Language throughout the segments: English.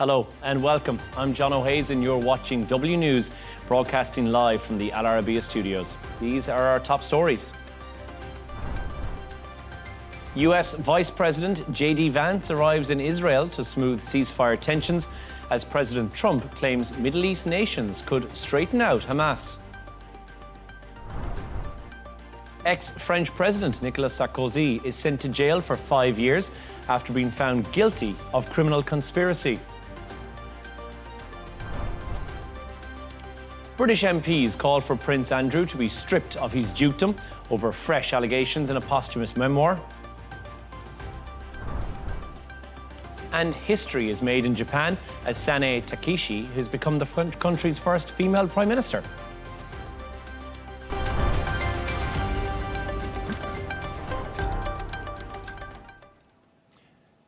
Hello and welcome. I'm Jono and you're watching W News, broadcasting live from the Al Arabiya studios. These are our top stories. US Vice President Vance arrives in Israel to smooth ceasefire tensions as President Trump claims Middle East nations could straighten out Hamas. Ex-French President Nicolas Sarkozy is sent to jail for 5 years after being found guilty of criminal conspiracy. British MPs called for Prince Andrew to be stripped of his dukedom over fresh allegations in a posthumous memoir. And history is made in Japan as Sanae Takeshi has become the country's first female prime minister.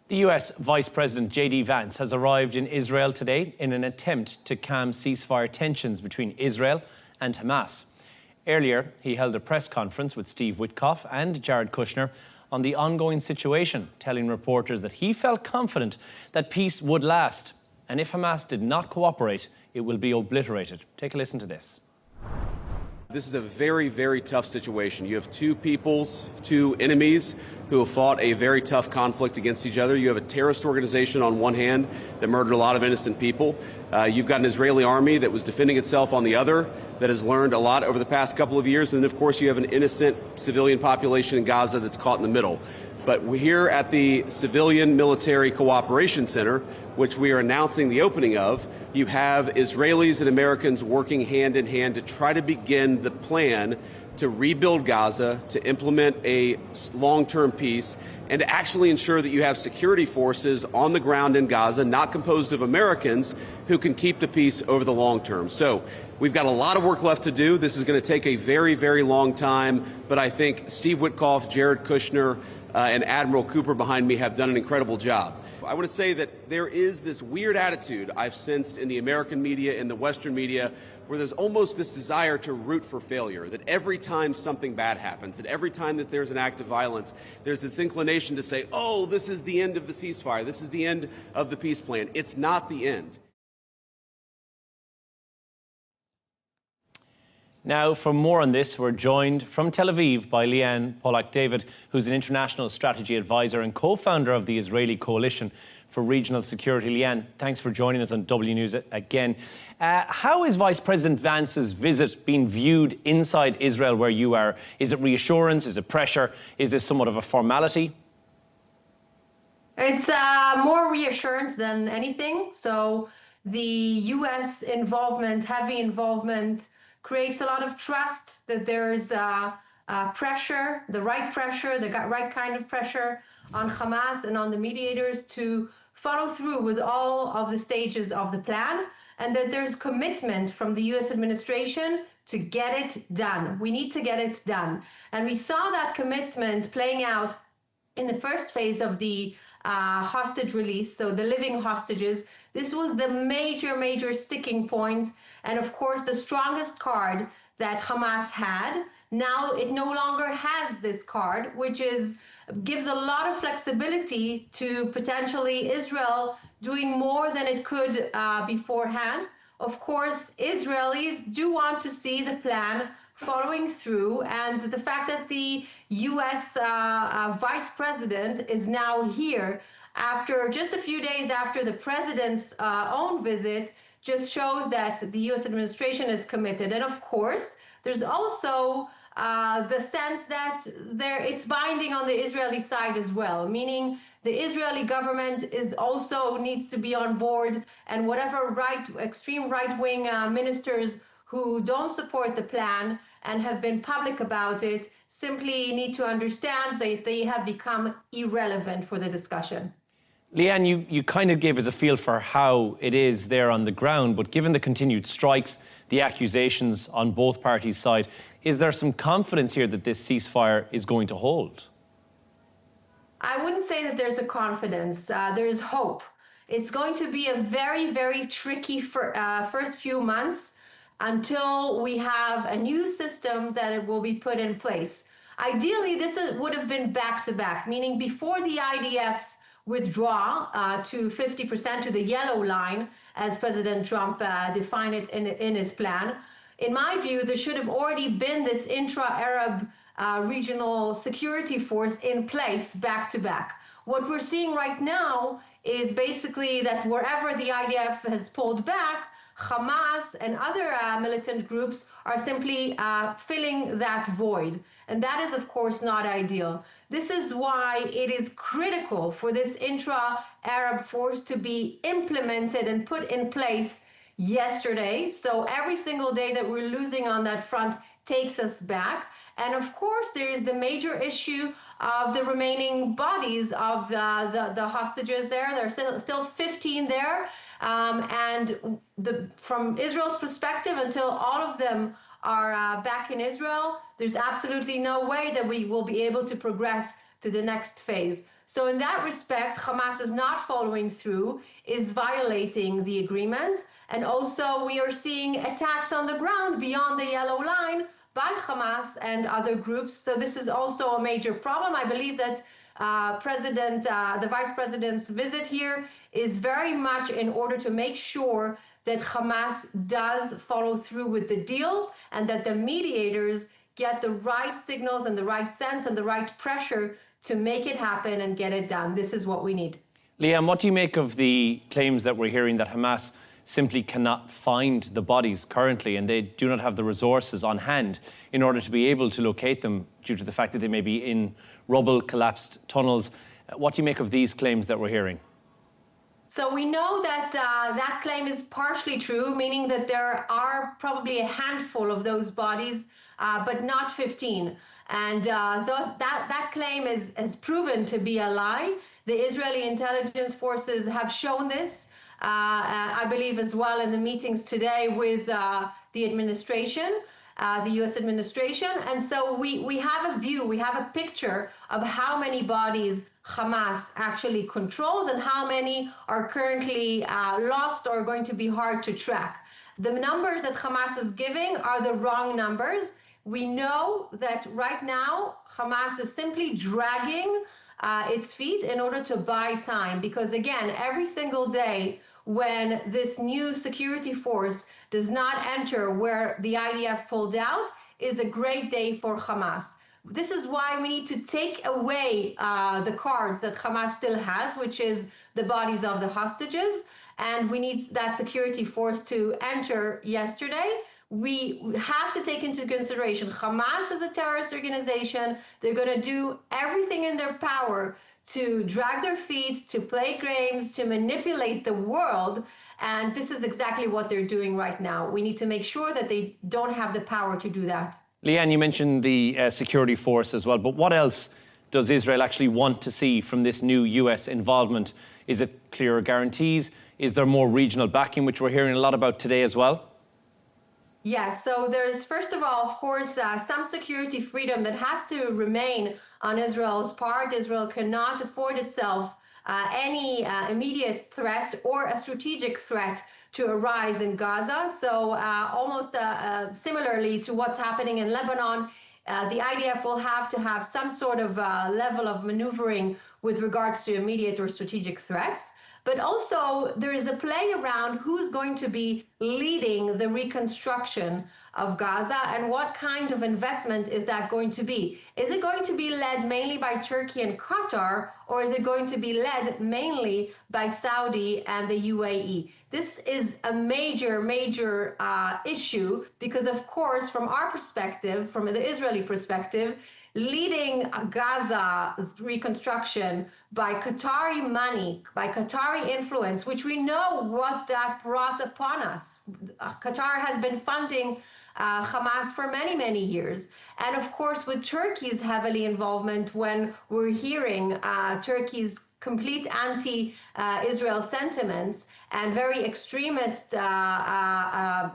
The US Vice President Vance has arrived in Israel today in an attempt to calm ceasefire tensions between Israel and Hamas. Earlier, he held a press conference with Steve Witkoff and Jared Kushner on the ongoing situation, telling reporters that he felt confident that peace would last. And if Hamas did not cooperate, it will be obliterated. Take a listen to this. This is a very, very tough situation. You have two peoples, two enemies who have fought a very tough conflict against each other. You have a terrorist organization on one hand that murdered a lot of innocent people. You've got an Israeli army that was defending itself on the other, that has learned a lot over the past couple of years. And then, of course, you have an innocent civilian population in Gaza that's caught in the middle. But we're here at the Civilian Military Cooperation Center, which we are announcing the opening of. You have Israelis and Americans working hand in hand to try to begin the plan to rebuild Gaza, to implement a long-term peace, and to actually ensure that you have security forces on the ground in Gaza, not composed of Americans, who can keep the peace over the long term. So we've got a lot of work left to do. This is going to take a very, very long time, but I think Steve Witkoff, Jared Kushner, and Admiral Cooper behind me have done an incredible job. I want to say that there is this weird attitude I've sensed in the American media and the Western media where there's almost this desire to root for failure, that every time something bad happens, that every time that there's an act of violence, there's this inclination to say, oh, this is the end of the ceasefire, this is the end of the peace plan. It's not the end. Now, for more on this, we're joined from Tel Aviv by Lianne Pollak-David, who's an international strategy advisor and co-founder of the Israeli Coalition for Regional Security. Lianne, thanks for joining us on W News again. How is Vice President Vance's visit being viewed inside Israel where you are? Is it reassurance? Is it pressure? Is this somewhat of a formality? It's more reassurance than anything. So the U.S. involvement, heavy involvement, creates a lot of trust that there's pressure, the right kind of pressure on Hamas and on the mediators to follow through with all of the stages of the plan, and that there's commitment from the U.S. administration to get it done. We need to get it done. And we saw that commitment playing out in the first phase of the hostage release, so the living hostages. This was the major sticking point, and of course the strongest card that Hamas had. Now it no longer has this card, which gives a lot of flexibility to potentially Israel doing more than it could beforehand. Of course, Israelis do want to see the plan following through, and the fact that the U.S. Vice President is now here after just a few days after the president's own visit just shows that the U.S. administration is committed. And of course, there's also the sense that it's binding on the Israeli side as well, meaning the Israeli government also needs to be on board, and whatever extreme right-wing ministers who don't support the plan and have been public about it simply need to understand that they have become irrelevant for the discussion. Lianne, you kind of gave us a feel for how it is there on the ground, but given the continued strikes, the accusations on both parties' side, is there some confidence here that this ceasefire is going to hold? I wouldn't say that there's a confidence. There's hope. It's going to be a very tricky first few months until we have a new system that will be put in place. Ideally, this would have been back-to-back, meaning before the IDFs withdraw to 50% to the yellow line, as President Trump defined it in his plan. In my view, there should have already been this intra-Arab regional security force in place back to back. What we're seeing right now is basically that wherever the IDF has pulled back, Hamas and other militant groups are simply filling that void. And that is, of course, not ideal. This is why it is critical for this intra-Arab force to be implemented and put in place yesterday. So every single day that we're losing on that front takes us back. And of course, there is the major issue of the remaining bodies of the hostages there. There are still 15 there. And from Israel's perspective, until all of them are back in Israel, there's absolutely no way that we will be able to progress to the next phase. So in that respect, Hamas is not following through, is violating the agreements. And also we are seeing attacks on the ground beyond the yellow line by Hamas and other groups. So this is also a major problem. I believe that the Vice President's visit here is very much in order to make sure that Hamas does follow through with the deal and that the mediators get the right signals and the right sense and the right pressure to make it happen and get it done. This is what we need. Lianne, what do you make of the claims that we're hearing that Hamas simply cannot find the bodies currently and they do not have the resources on hand in order to be able to locate them due to the fact that they may be in rubble, collapsed tunnels? What do you make of these claims that we're hearing? So we know that that claim is partially true, meaning that there are probably a handful of those bodies, but not 15. And that claim is proven to be a lie. The Israeli intelligence forces have shown this, I believe, as well in the meetings today with the administration, the U.S. administration. And so we have a view, we have a picture of how many bodies Hamas actually controls and how many are currently lost or going to be hard to track. The numbers that Hamas is giving are the wrong numbers. We know that right now Hamas is simply dragging its feet in order to buy time, because again, every single day when this new security force does not enter where the IDF pulled out is a great day for Hamas. This is why we need to take away the cards that Hamas still has, which is the bodies of the hostages, and we need that security force to enter yesterday. We have to take into consideration Hamas is a terrorist organization. They're going to do everything in their power to drag their feet, to play games, to manipulate the world. And this is exactly what they're doing right now. We need to make sure that they don't have the power to do that. Lianne, you mentioned the security force as well, but what else does Israel actually want to see from this new US involvement? Is it clearer guarantees? Is there more regional backing, which we're hearing a lot about today as well? Yes, so there's, first of all, of course, some security freedom that has to remain on Israel's part. Israel cannot afford itself any immediate threat or a strategic threat to arise in Gaza. So almost similarly to what's happening in Lebanon, the IDF will have to have some sort of level of maneuvering with regards to immediate or strategic threats. But also there is a play around who's going to be leading the reconstruction of Gaza and what kind of investment is that going to be? Is it going to be led mainly by Turkey and Qatar, or is it going to be led mainly by Saudi and the UAE? This is a major issue because, of course, from our perspective, from the Israeli perspective, leading Gaza's reconstruction by Qatari money, by Qatari influence, which we know what that brought upon us. Qatar has been funding Hamas for many years. And of course, with Turkey's heavily involvement, when we're hearing Turkey's complete anti-Israel sentiments and very extremist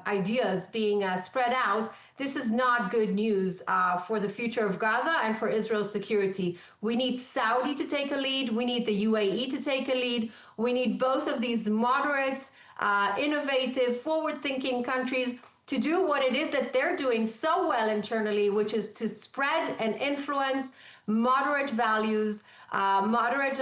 ideas being spread out, this is not good news for the future of Gaza and for Israel's security. We need Saudi to take a lead. We need the UAE to take a lead. We need both of these moderate, innovative, forward-thinking countries to do what it is that they're doing so well internally, which is to spread and influence moderate values, moderate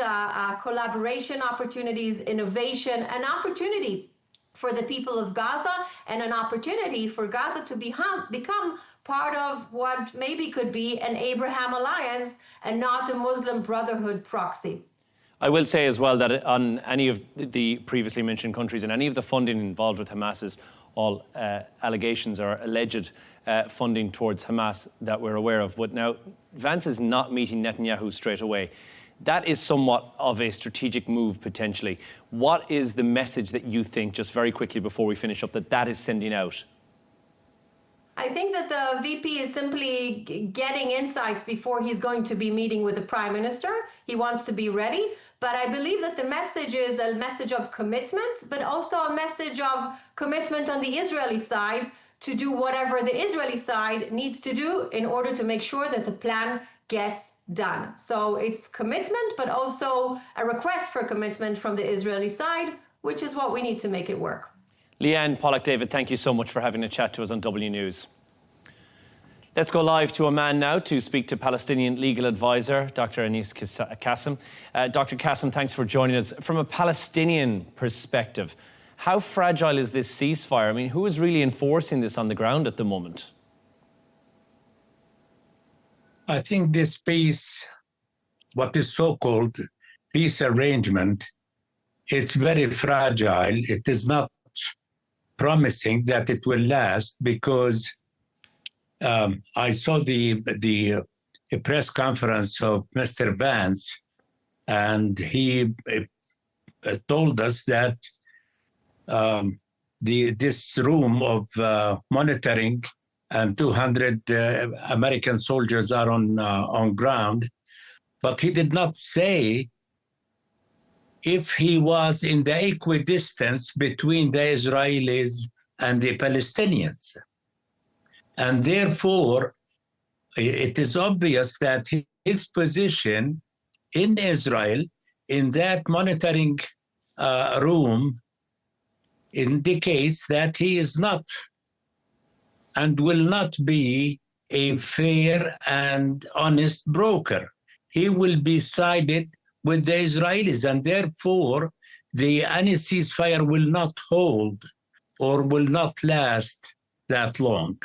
collaboration opportunities, innovation, an opportunity for the people of Gaza, and an opportunity for Gaza to become part of what maybe could be an Abraham alliance and not a Muslim Brotherhood proxy. I will say as well that on any of the previously mentioned countries and any of the funding involved with Hamas's all allegations or alleged funding towards Hamas that we're aware of. But now, Vance is not meeting Netanyahu straight away. That is somewhat of a strategic move, potentially. What is the message that you think, just very quickly before we finish up, that is sending out? I think that the VP is simply getting insights before he's going to be meeting with the Prime Minister. He wants to be ready. But I believe that the message is a message of commitment, but also a message of commitment on the Israeli side to do whatever the Israeli side needs to do in order to make sure that the plan gets done. So it's commitment, but also a request for commitment from the Israeli side, which is what we need to make it work. Lianne, Pollak-David, thank you so much for having a chat to us on W News. Let's go live to Amman now to speak to Palestinian legal advisor, Dr. Anis Kassim. Dr. Kassim, thanks for joining us. From a Palestinian perspective, how fragile is this ceasefire? I mean, who is really enforcing this on the ground at the moment? I think this peace, what is so-called peace arrangement, it's very fragile. It is not promising that it will last, because I saw the press conference of Mr. Vance, and he told us that this room of monitoring and 200 American soldiers are on ground, but he did not say if he was in the equidistance between the Israelis and the Palestinians. And therefore, it is obvious that his position in Israel, in that monitoring room, indicates that he is not and will not be a fair and honest broker. He will be sided with the Israelis, and therefore any ceasefire will not hold or will not last that long.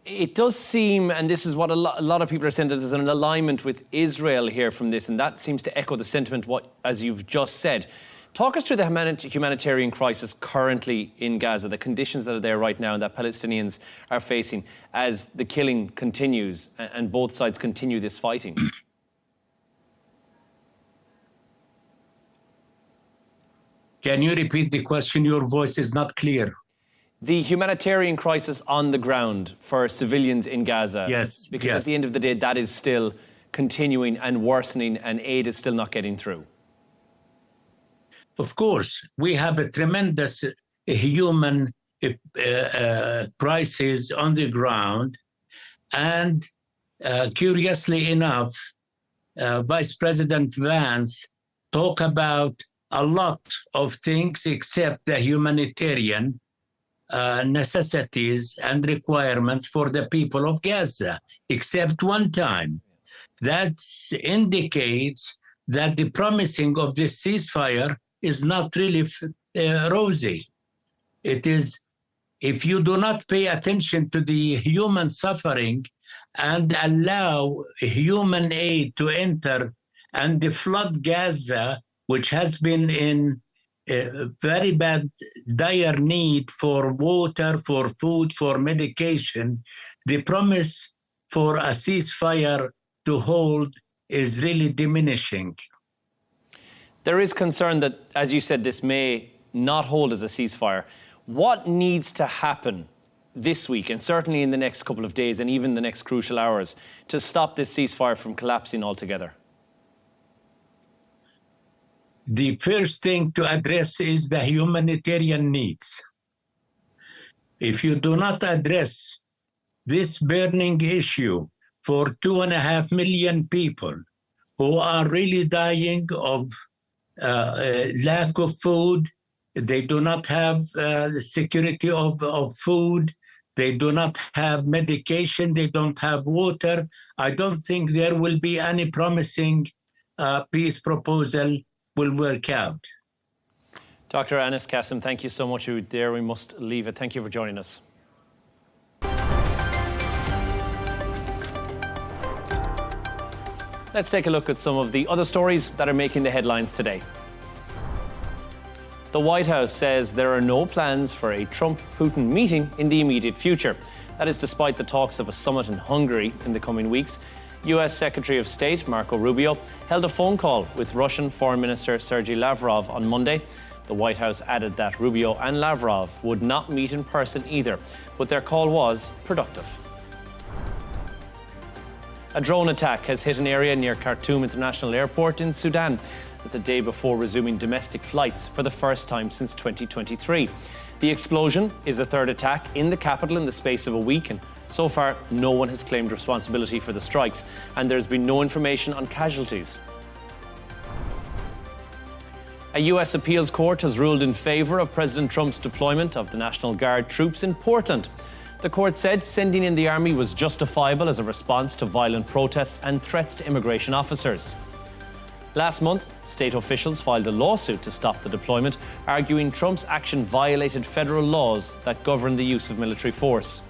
It does seem, and this is what a lot of people are saying, that there's an alignment with Israel here from this, and that seems to echo the sentiment, as you've just said. Talk us through the humanitarian crisis currently in Gaza, the conditions that are there right now and that Palestinians are facing as the killing continues and both sides continue this fighting. Can you repeat the question? Your voice is not clear. The humanitarian crisis on the ground for civilians in Gaza. Yes. Because at the end of the day, that is still continuing and worsening, and aid is still not getting through. Of course, we have a tremendous human crisis on the ground. And curiously enough, Vice President Vance talked about a lot of things except the humanitarian necessities and requirements for the people of Gaza, except one time. That indicates that the promising of this ceasefire is not really rosy. It is, if you do not pay attention to the human suffering and allow human aid to enter and flood Gaza, which has been in very bad, dire need for water, for food, for medication, the promise for a ceasefire to hold is really diminishing. There is concern that, as you said, this may not hold as a ceasefire. What needs to happen this week, and certainly in the next couple of days and even the next crucial hours, to stop this ceasefire from collapsing altogether? The first thing to address is the humanitarian needs. If you do not address this burning issue for 2.5 million people who are really dying of lack of food, they do not have security of food, They do not have medication. They don't have water. I don't think there will be any promising peace proposal will work out. Dr. Anis Kassim, thank you so much. There we must leave it. Thank you for joining us. Let's take a look at some of the other stories that are making the headlines today. The White House says there are no plans for a Trump-Putin meeting in the immediate future. That is despite the talks of a summit in Hungary in the coming weeks. US Secretary of State Marco Rubio held a phone call with Russian Foreign Minister Sergei Lavrov on Monday. The White House added that Rubio and Lavrov would not meet in person either, but their call was productive. A drone attack has hit an area near Khartoum International Airport in Sudan. It's a day before resuming domestic flights for the first time since 2023. The explosion is the third attack in the capital in the space of a week, and so far no one has claimed responsibility for the strikes, and there's been no information on casualties. A US appeals court has ruled in favor of President Trump's deployment of the National Guard troops in Portland. The court said sending in the army was justifiable as a response to violent protests and threats to immigration officers. Last month, state officials filed a lawsuit to stop the deployment, arguing Trump's action violated federal laws that govern the use of military force.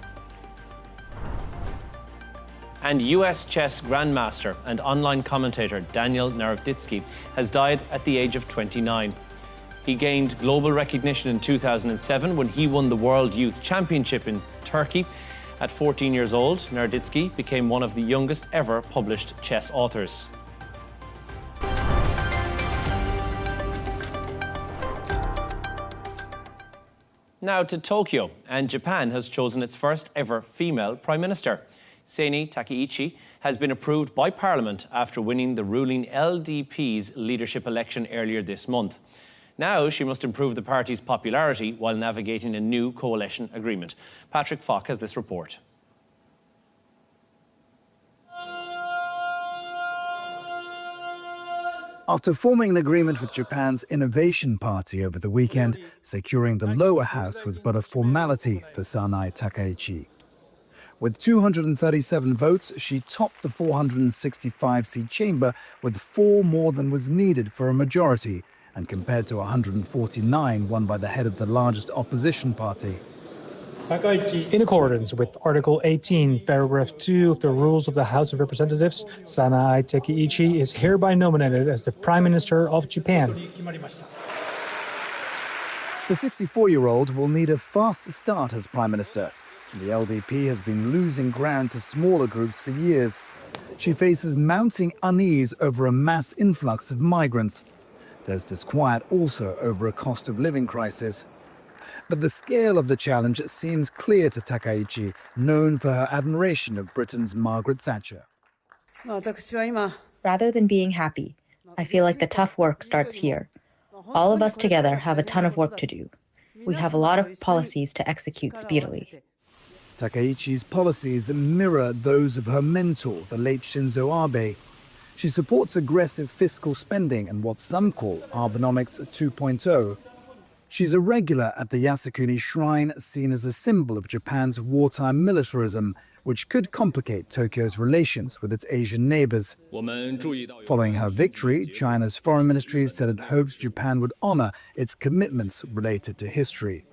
And US chess grandmaster and online commentator Daniel Narutitsky has died at the age of 29. He gained global recognition in 2007 when he won the World Youth Championship in Turkey. At 14 years old, Narutitsky became one of the youngest ever published chess authors. Now to Tokyo, and Japan has chosen its first ever female Prime Minister. Seini Takaichi has been approved by Parliament after winning the ruling LDP's leadership election earlier this month. Now she must improve the party's popularity while navigating a new coalition agreement. Patrick Falk has this report. After forming an agreement with Japan's Innovation Party over the weekend, securing the lower house was but a formality for Seini Takaichi. With 237 votes, she topped the 465-seat chamber with 4 more than was needed for a majority, and compared to 149 won by the head of the largest opposition party. In accordance with Article 18, Paragraph 2 of the Rules of the House of Representatives, Seini Takaichi is hereby nominated as the Prime Minister of Japan. The 64-year-old will need a fast start as Prime Minister. The LDP has been losing ground to smaller groups for years. She faces mounting unease over a mass influx of migrants. There's disquiet also over a cost of living crisis. But the scale of the challenge seems clear to Takaichi, known for her admiration of Britain's Margaret Thatcher. Rather than being happy, I feel like the tough work starts here. All of us together have a ton of work to do. We have a lot of policies to execute speedily. Takaichi's policies mirror those of her mentor, the late Shinzo Abe. She supports aggressive fiscal spending and what some call Abenomics 2.0. She's a regular at the Yasukuni Shrine, seen as a symbol of Japan's wartime militarism, which could complicate Tokyo's relations with its Asian neighbors. Following her victory, China's foreign ministry said it hopes Japan would honor its commitments related to history.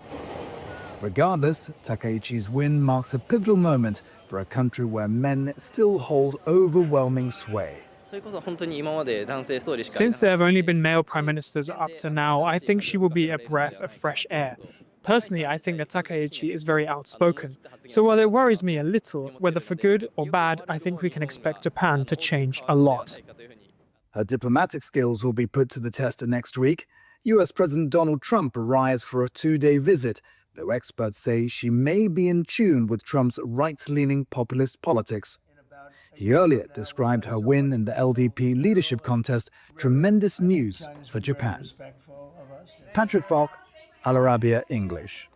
Regardless, Takaichi's win marks a pivotal moment for a country where men still hold overwhelming sway. Since there have only been male prime ministers up to now, I think she will be a breath of fresh air. Personally, I think that Takaichi is very outspoken. So while it worries me a little, whether for good or bad, I think we can expect Japan to change a lot. Her diplomatic skills will be put to the test next week. US President Donald Trump arrives for a 2-day visit, though experts say she may be in tune with Trump's right-leaning populist politics. He earlier described her win in the LDP leadership contest tremendous news for Japan. Patrick Falk, Al Arabiya English.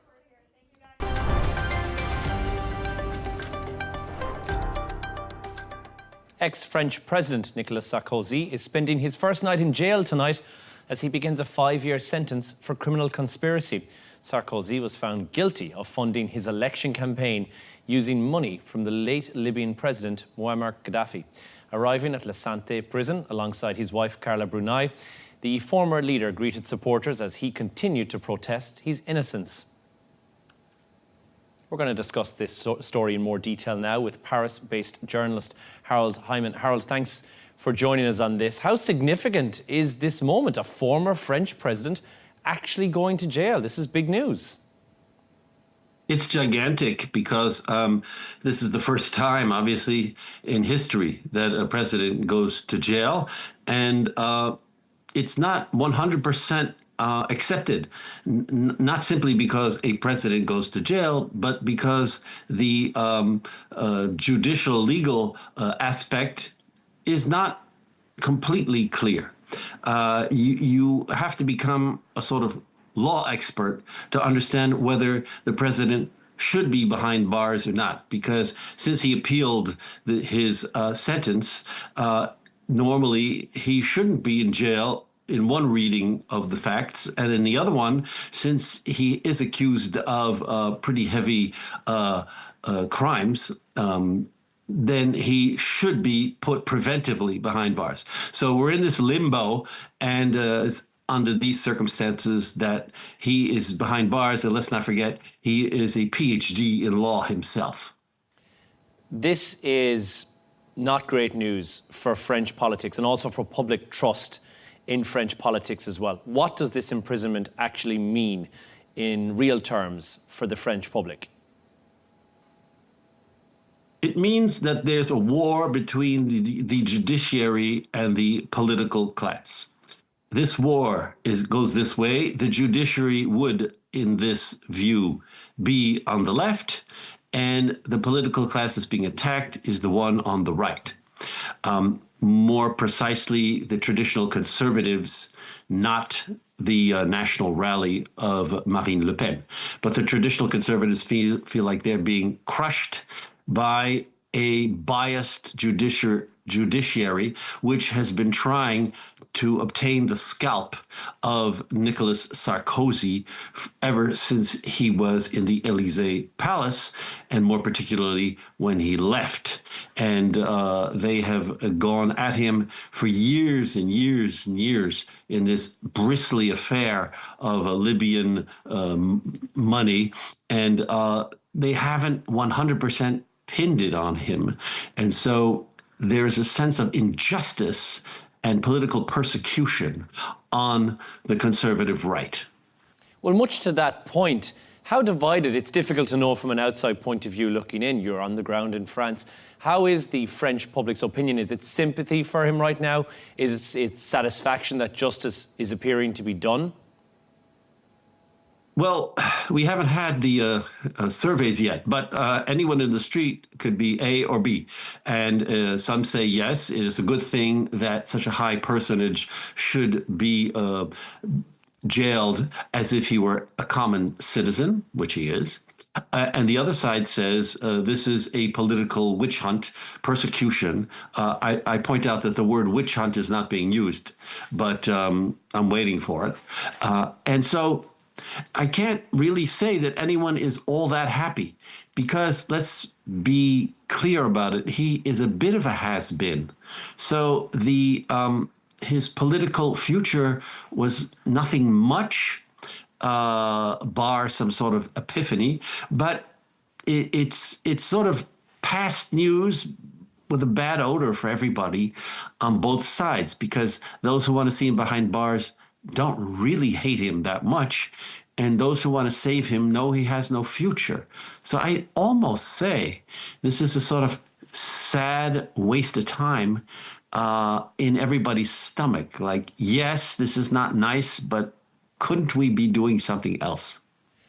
Ex-French President Nicolas Sarkozy is spending his first night in jail tonight as he begins a 5-year sentence for criminal conspiracy. Sarkozy was found guilty of funding his election campaign using money from the late Libyan president Muammar Gaddafi. Arriving at La Santé prison alongside his wife Carla Brunei, the former leader greeted supporters as he continued to protest his innocence. We're going to discuss this story in more detail now with Paris-based journalist Harold Hyman. Harold, thanks for joining us on this. How significant is this moment? A former French president actually going to jail. This is big news. It's gigantic because this is the first time, obviously, in history that a president goes to jail. And it's not 100% accepted, not simply because a president goes to jail, but because the judicial legal aspect is not completely clear. You have to become a sort of law expert to understand whether the president should be behind bars or not, because since he appealed his sentence, normally he shouldn't be in jail in one reading of the facts, and in the other one, since he is accused of pretty heavy crimes, then he should be put preventively behind bars. So we're in this limbo, and under these circumstances that he is behind bars, and let's not forget, he is a PhD in law himself. This is not great news for French politics and also for public trust in French politics as well. What does this imprisonment actually mean in real terms for the French public? It means that there's a war between the judiciary and the political class. This war goes this way. The judiciary would, in this view, be on the left, and the political class that's being attacked is the one on the right. More precisely, the traditional conservatives, not the national rally of Marine Le Pen. But the traditional conservatives feel like they're being crushed by a biased judiciary, which has been trying to obtain the scalp of Nicolas Sarkozy ever since he was in the Élysée Palace, and more particularly when he left. And they have gone at him for years and years and years in this bristly affair of Libyan money, and they haven't 100% pinned it on him. And so there's a sense of injustice and political persecution on the conservative right. Well, much to that point, how divided? It's difficult to know from an outside point of view looking in. You're on the ground in France. How is the French public's opinion? Is it sympathy for him right now? Is it satisfaction that justice is appearing to be done? Well, we haven't had the surveys yet, but anyone in the street could be A or B. And some say, yes, it is a good thing that such a high personage should be jailed as if he were a common citizen, which he is. And the other side says this is a political witch hunt, persecution. I point out that the word witch hunt is not being used, but I'm waiting for it. And so I can't really say that anyone is all that happy, because let's be clear about it. He is a bit of a has-been. So his political future was nothing much, bar some sort of epiphany, but it's sort of past news with a bad odor for everybody on both sides, because those who want to see him behind bars don't really hate him that much, and those who want to save him know he has no future. So I almost say this is a sort of sad waste of time in everybody's stomach. Like, yes, this is not nice, but couldn't we be doing something else?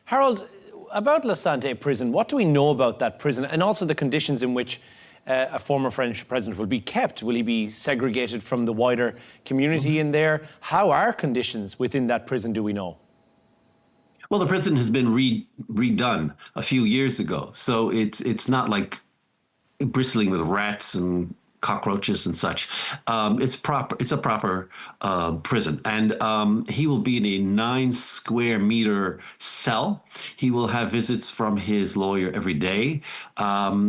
Harold, about La Santé prison, what do we know about that prison, and also the conditions in which a former French president will be kept? Will he be segregated from the wider community in there? How are conditions within that prison, do we know? Well, the prison has been redone a few years ago, so it's not like bristling with rats and cockroaches and such. It's a proper prison, and he will be in a 9 square meter cell. He will have visits from his lawyer every day.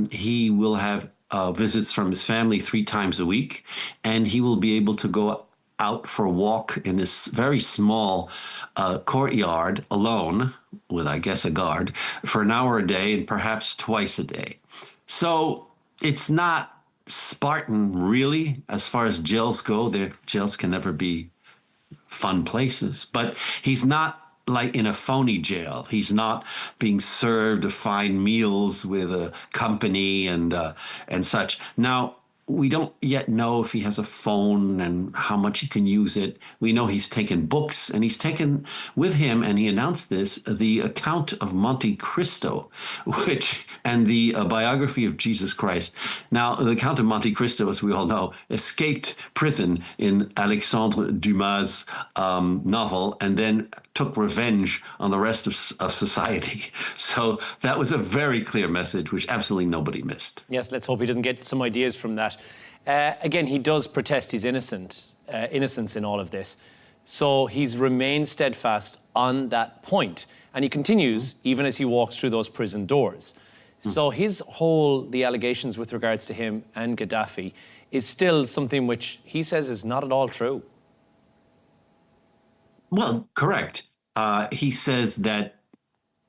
He will have visits from his family 3 times a week, and he will be able to go out for a walk in this very small courtyard alone with, I guess, a guard for an hour a day and perhaps twice a day. So it's not Spartan, really, as far as jails go. Their jails can never be fun places, but he's not like in a phony jail. He's not being served fine meals with a company and such. Now, we don't yet know if he has a phone and how much he can use it. We know he's taken books, and he's taken with him, and he announced this, the account of Monte Cristo, and the biography of Jesus Christ. Now, the Count of Monte Cristo, as we all know, escaped prison in Alexandre Dumas' novel, and then took revenge on the rest of society. So that was a very clear message, which absolutely nobody missed. Yes, let's hope he doesn't get some ideas from that. Again, he does protest his innocence in all of this. So he's remained steadfast on that point. And he continues even as he walks through those prison doors. So the allegations with regards to him and Gaddafi is still something which he says is not at all true. Well, correct. He says that,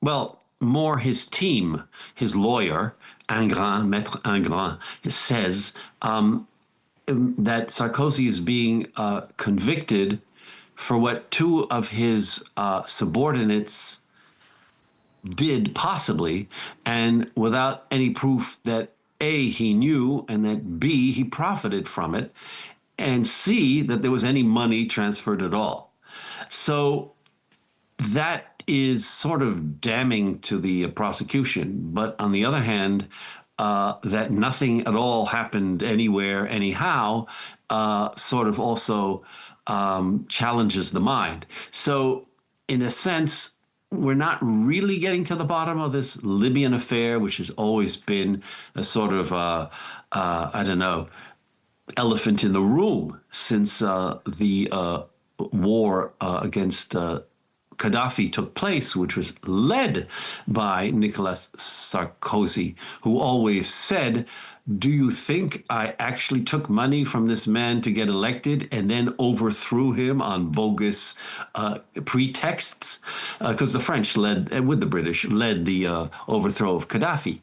well, more his team, his lawyer, Maître Ingrin, says that Sarkozy is being convicted for what 2 of his subordinates did, possibly, and without any proof that A, he knew, and that B, he profited from it, and C, that there was any money transferred at all. So that is sort of damning to the prosecution. But on the other hand, that nothing at all happened anywhere, anyhow, sort of also challenges the mind. So in a sense, we're not really getting to the bottom of this Libyan affair, which has always been a sort of, I don't know, elephant in the room since the war against Gaddafi took place, which was led by Nicolas Sarkozy, who always said, do you think I actually took money from this man to get elected and then overthrew him on bogus pretexts? Because the French with the British, led the overthrow of Gaddafi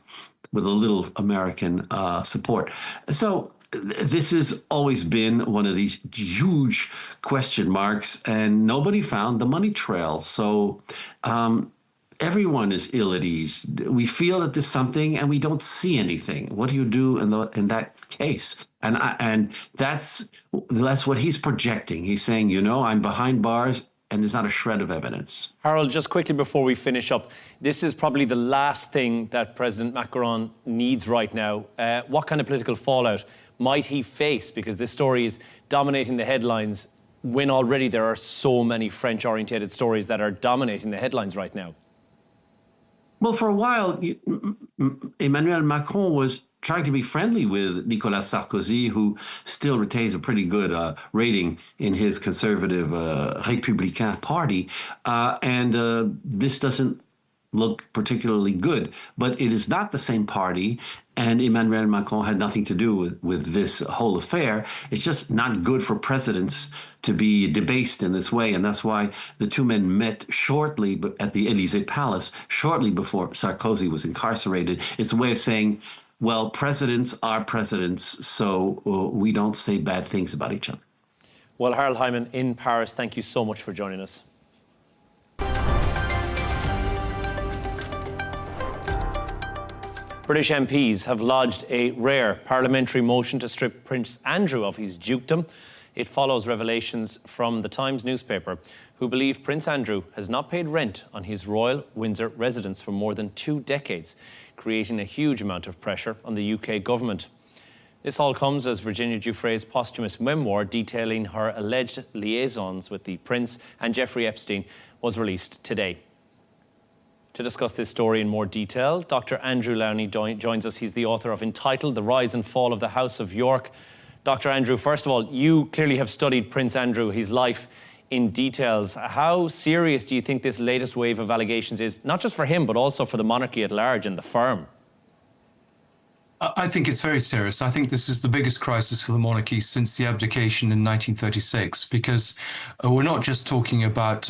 with a little American support. So this has always been one of these huge question marks, and nobody found the money trail. So everyone is ill at ease. We feel that there's something, and we don't see anything. What do you do in that case? And that's what he's projecting. He's saying, you know, I'm behind bars, and there's not a shred of evidence. Harold, just quickly before we finish up, this is probably the last thing that President Macron needs right now. What kind of political fallout might he face? Because this story is dominating the headlines when already there are so many French-oriented stories that are dominating the headlines right now. Well, for a while, Emmanuel Macron was trying to be friendly with Nicolas Sarkozy, who still retains a pretty good rating in his conservative Républicain party. And this doesn't look particularly good. But it is not the same party, and Emmanuel Macron had nothing to do with this whole affair. It's just not good for presidents to be debased in this way, and that's why the 2 men met shortly at the Élysée Palace, shortly before Sarkozy was incarcerated. It's a way of saying, well, presidents are presidents, so we don't say bad things about each other. Well, Harold Hyman in Paris, thank you so much for joining us. British MPs have lodged a rare parliamentary motion to strip Prince Andrew of his dukedom. It follows revelations from the Times newspaper, who believe Prince Andrew has not paid rent on his royal Windsor residence for more than 2 decades, creating a huge amount of pressure on the UK government. This all comes as Virginia Giuffre's posthumous memoir detailing her alleged liaisons with the Prince and Jeffrey Epstein was released today. To discuss this story in more detail, Dr. Andrew Lownie joins us. He's the author of Entitled: The Rise and Fall of the House of York. Dr. Andrew, first of all, you clearly have studied Prince Andrew, his life, in details. How serious do you think this latest wave of allegations is, not just for him, but also for the monarchy at large and the firm? I think it's very serious. I think this is the biggest crisis for the monarchy since the abdication in 1936, because we're not just talking about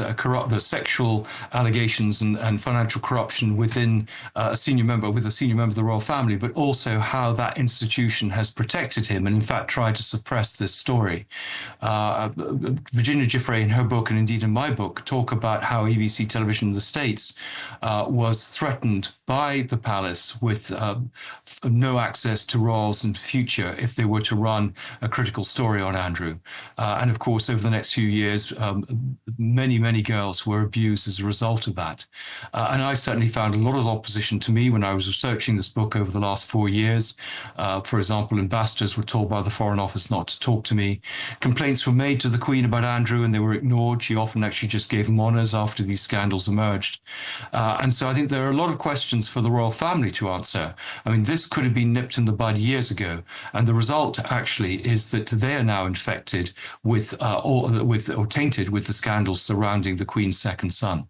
sexual allegations and financial corruption within a senior member of the royal family, but also how that institution has protected him and in fact tried to suppress this story. Virginia Giuffre, in her book and indeed in my book, talk about how ABC television in the States was threatened by the palace with no access to royals in future if they were to run a critical story on Andrew. And of course, over the next few years, many girls were abused as a result of that. And I certainly found a lot of opposition to me when I was researching this book over the last 4 years. For example, ambassadors were told by the Foreign Office not to talk to me. Complaints were made to the Queen about Andrew and they were ignored. She often actually just gave him honours after these scandals emerged. And so I think there are a lot of questions for the royal family to answer. I mean, this could have been nipped in the bud years ago, and the result actually is that they are now infected with or tainted with the scandals surrounding the Queen's second son.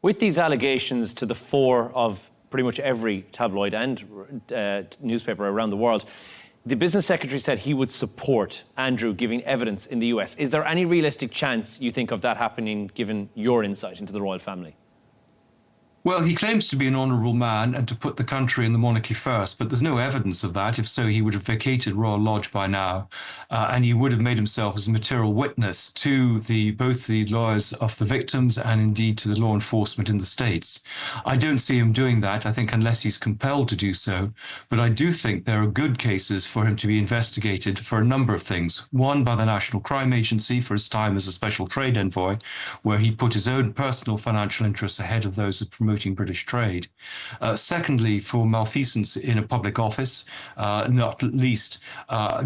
With these allegations to the fore of pretty much every tabloid and newspaper around the world, the business secretary said he would support Andrew giving evidence in the US. Is there any realistic chance, you think, of that happening, given your insight into the royal family? Well, he claims to be an honourable man and to put the country and the monarchy first, but there's no evidence of that. If so, he would have vacated Royal Lodge by now, and he would have made himself as a material witness to both the lawyers of the victims and indeed to the law enforcement in the States. I don't see him doing that, I think, unless he's compelled to do so, but I do think there are good cases for him to be investigated for a number of things. One, by the National Crime Agency for his time as a special trade envoy, where he put his own personal financial interests ahead of those of promoting British trade. Secondly, for malfeasance in a public office, not least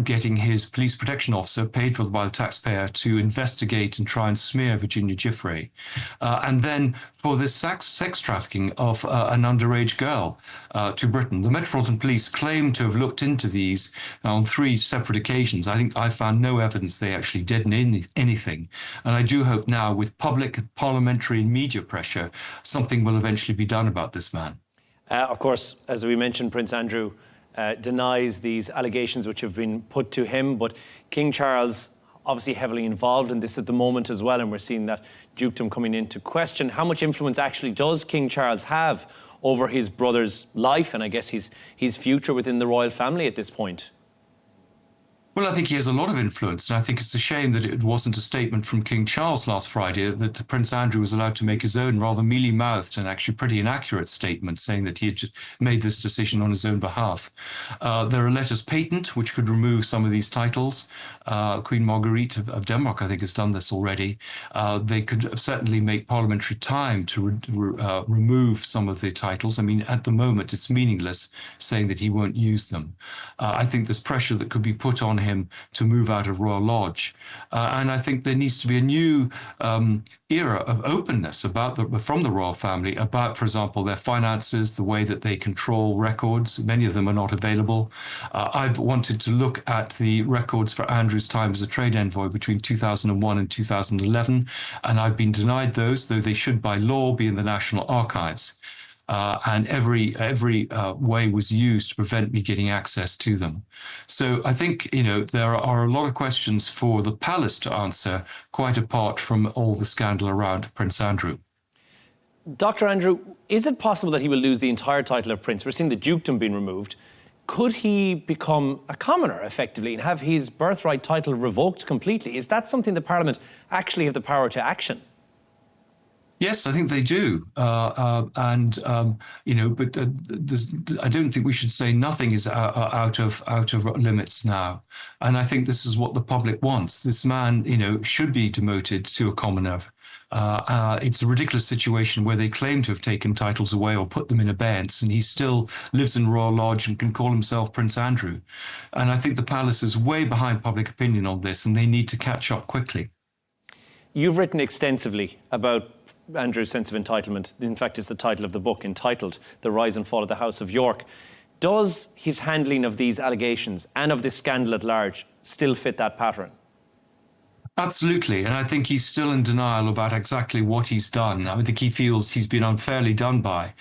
getting his police protection officer, paid for by the taxpayer, to investigate and try and smear Virginia Giuffre. And then for this sex trafficking of an underage girl to Britain. The Metropolitan Police claim to have looked into these on 3 separate occasions. I think I found no evidence they actually did anything. And I do hope now, with public, parliamentary and media pressure, something will eventually be done about this man. Of course, as we mentioned, Prince Andrew denies these allegations which have been put to him, but King Charles obviously heavily involved in this at the moment as well, and we're seeing that dukedom coming into question. How much influence actually does King Charles have over his brother's life and I guess his future within the royal family at this point? Well, I think he has a lot of influence, and I think it's a shame that it wasn't a statement from King Charles last Friday that Prince Andrew was allowed to make his own rather mealy-mouthed and actually pretty inaccurate statement saying that he had just made this decision on his own behalf. There are letters patent which could remove some of these titles. Queen Marguerite of Denmark, I think, has done this already. They could certainly make parliamentary time to remove some of the titles. I mean, at the moment, it's meaningless saying that he won't use them. I think there's pressure that could be put on him to move out of Royal Lodge. And I think there needs to be a new era of openness from the royal family about, for example, their finances, the way that they control records. Many of them are not available. I've wanted to look at the records for Andrew's time as a trade envoy between 2001 and 2011, and I've been denied those, though they should by law be in the National Archives. And every way was used to prevent me getting access to them. So I think, there are a lot of questions for the palace to answer, quite apart from all the scandal around Prince Andrew. Dr. Andrew, is it possible that he will lose the entire title of prince? We're seeing the dukedom being removed. Could he become a commoner, effectively, and have his birthright title revoked completely? Is that something the Parliament actually have the power to action? Yes, I think they do. But I don't think we should say nothing is out of limits now. And I think this is what the public wants. This man, should be demoted to a commoner. It's a ridiculous situation where they claim to have taken titles away or put them in abeyance, and he still lives in Royal Lodge and can call himself Prince Andrew. And I think the palace is way behind public opinion on this, and they need to catch up quickly. You've written extensively about Andrew's sense of entitlement. In fact, it's the title of the book, entitled The Rise and Fall of the House of York. Does his handling of these allegations and of this scandal at large still fit that pattern? Absolutely, and I think he's still in denial about exactly what he's done. I think he feels he's been unfairly done by.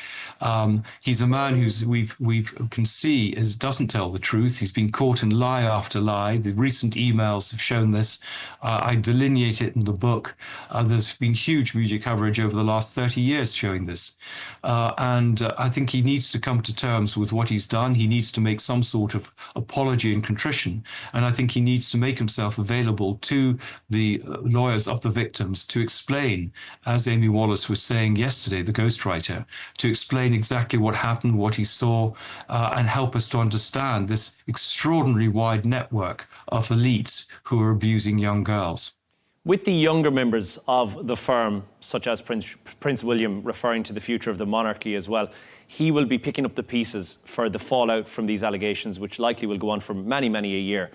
He's a man who's we can see doesn't tell the truth. He's been caught in lie after lie. The recent emails have shown this. I delineate it in the book. There's been huge media coverage over the last 30 years showing this, and I think he needs to come to terms with what he's done. He needs to make some sort of apology and contrition, and I think he needs to make himself available to the lawyers of the victims to explain, as Amy Wallace was saying yesterday, the ghostwriter, to explain exactly what happened, what he saw, and help us to understand this extraordinarily wide network of elites who are abusing young girls. With the younger members of the firm, such as Prince William, referring to the future of the monarchy as well, he will be picking up the pieces for the fallout from these allegations, which likely will go on for many, many a year.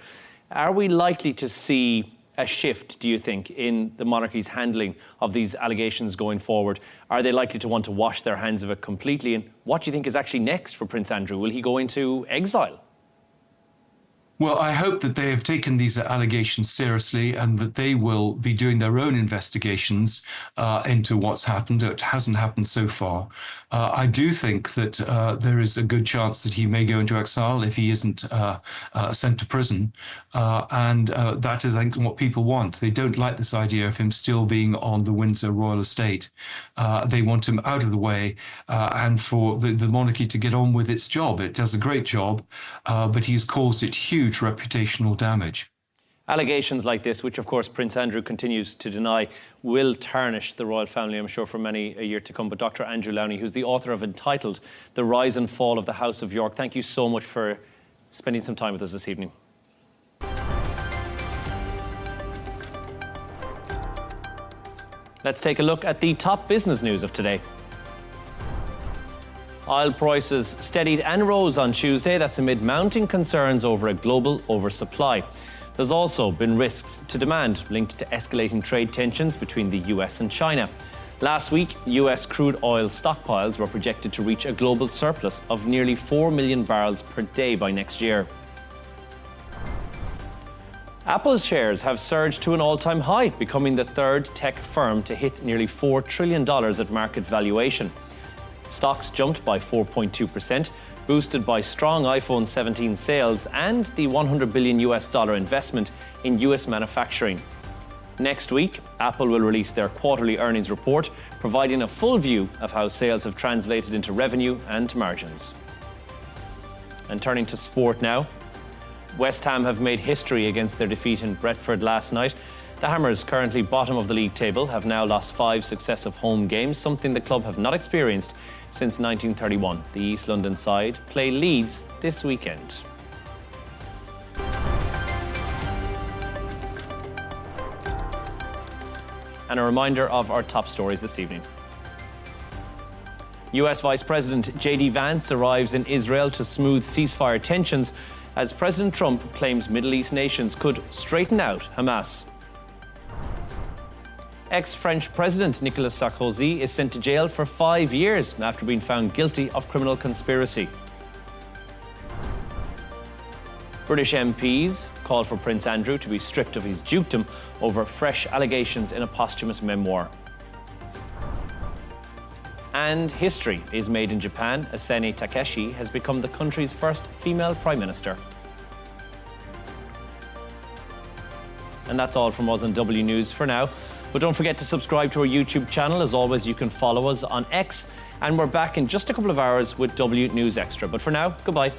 Are we likely to see a shift, do you think, in the monarchy's handling of these allegations going forward? Are they likely to want to wash their hands of it completely? And what do you think is actually next for Prince Andrew? Will he go into exile? Well, I hope that they have taken these allegations seriously and that they will be doing their own investigations into what's happened. It hasn't happened so far. I do think that there is a good chance that he may go into exile if he isn't sent to prison. And that is, I think, what people want. They don't like this idea of him still being on the Windsor royal estate. They want him out of the way and for the monarchy to get on with its job. It does a great job, but he has caused it huge reputational damage. Allegations like this, which of course Prince Andrew continues to deny, will tarnish the royal family, I'm sure, for many a year to come. But Dr. Andrew Lownie, who's the author of entitled The Rise and Fall of the House of York, thank you so much for spending some time with us this evening. Let's take a look at the top business news of today. Oil prices steadied and rose on Tuesday. That's amid mounting concerns over a global oversupply. There's also been risks to demand linked to escalating trade tensions between the US and China. Last week, US crude oil stockpiles were projected to reach a global surplus of nearly 4 million barrels per day by next year. Apple's shares have surged to an all-time high, becoming the third tech firm to hit nearly $4 trillion at market valuation. Stocks jumped by 4.2%, boosted by strong iPhone 17 sales and the $100 billion investment in US manufacturing. Next week, Apple will release their quarterly earnings report, providing a full view of how sales have translated into revenue and margins. And turning to sport now, West Ham have made history against their defeat in Brentford last night. The Hammers, currently bottom of the league table, have now lost 5 successive home games, something the club have not experienced since 1931. The East London side play Leeds this weekend. And a reminder of our top stories this evening. US Vice President J.D. Vance arrives in Israel to smooth ceasefire tensions as President Trump claims Middle East nations could straighten out Hamas. Ex-French President Nicolas Sarkozy is sent to jail for 5 years after being found guilty of criminal conspiracy. British MPs call for Prince Andrew to be stripped of his dukedom over fresh allegations in a posthumous memoir. And history is made in Japan as Sene Takeshi has become the country's first female prime minister. And that's all from us on W News for now. But don't forget to subscribe to our YouTube channel. As always, you can follow us on X. And we're back in just a couple of hours with W News Extra. But for now, goodbye.